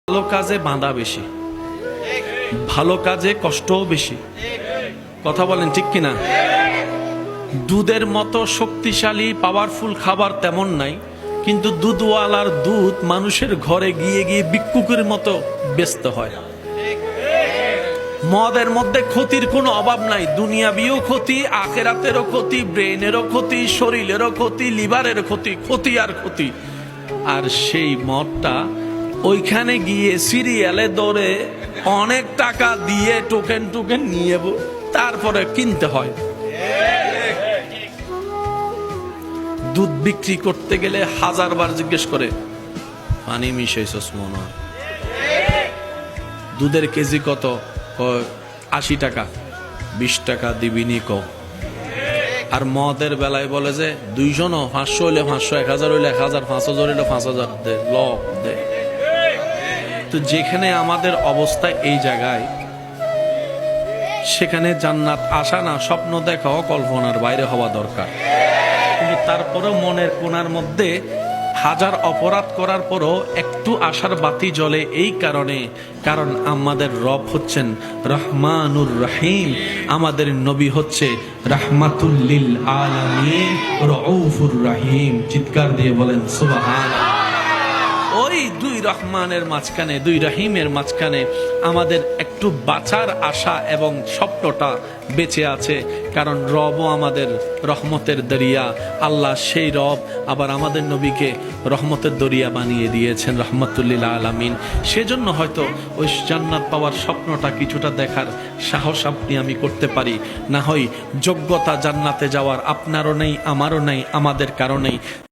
ভালো কাজে বাঁধা বেশি, ভালো কাজে কষ্টও বেশি। কথা বলেন ঠিক কিনা? দুধের মতো শক্তিশালী পাওয়ারফুল খাবার তেমন নাই, কিন্তু দুধওয়ালার দুধ মানুষের ঘরে গিয়ে গিয়ে ভিক্ষুকের মতো ব্যস্ত হয়। মদের মধ্যে ক্ষতির কোনো অভাব নাই, দুনিয়াবিও ক্ষতি, আখেরাতেরও ক্ষতি, ব্রেনেরও ক্ষতি, শরীরেরও ক্ষতি, লিভারের ক্ষতি, ক্ষতি আর ক্ষতি। আর সেই মদটা ওইখানে গিয়ে সিরিয়ালে দৌড়ে অনেক টাকা দিয়ে টোকেন নিয়ে তারপরে কিনতে হয়। দুধ বিক্রি করতে গেলে 1000 বার জিজ্ঞেস করে পানি মিশাইছস মনে হয়। দুধের কেজি কত? 80 টাকা। 20 টাকা দিবিনি ক। আর মদের বেলায় বলে যে 200 ন 500 হইলে 500, 1000 হইলে 1000, 5000 হইলে 5000 দে, লক দে। তো যেখানে আমাদের অবস্থা এই জায়গায়, সেখানে জান্নাত আসা না স্বপ্ন দেখাও কল্পনার বাইরে হওয়া দরকার। কিন্তু তারপরেও মনের কোণার মধ্যে 1000 অপরাধ করার পরও একটু আশার বাতি জ্বলে। এই কারণে, কারণ আমাদের রব হচ্ছেন রহমানুর রহিম, আমাদের নবী হচ্ছে রাহমাতুল লিল আলামিন, রউফুর রহিম। চিৎকার দিয়ে বলেন সুবহানাল্লাহ। ওই দুই রহমানের মাঝখানে, দুই রহিমের মাঝখানে আমাদের একটু বাঁচার আশা এবং স্বপ্নটা বেঁচে আছে। কারণ রবও আমাদের রহমতের দরিয়া। আল্লাহ সেই রব আবার আমাদের নবীকে রহমতের দরিয়া বানিয়ে দিয়েছেন, রহমতুল্লিল আলামিন। সেজন্য হয়তো ওই জান্নাত পাওয়ার স্বপ্নটা কিছুটা দেখার সাহস আপনি আমি করতে পারি। না হয় যোগ্যতা জান্নাতে যাওয়ার আপনারও নেই, আমারও নেই, আমাদের কারণেই।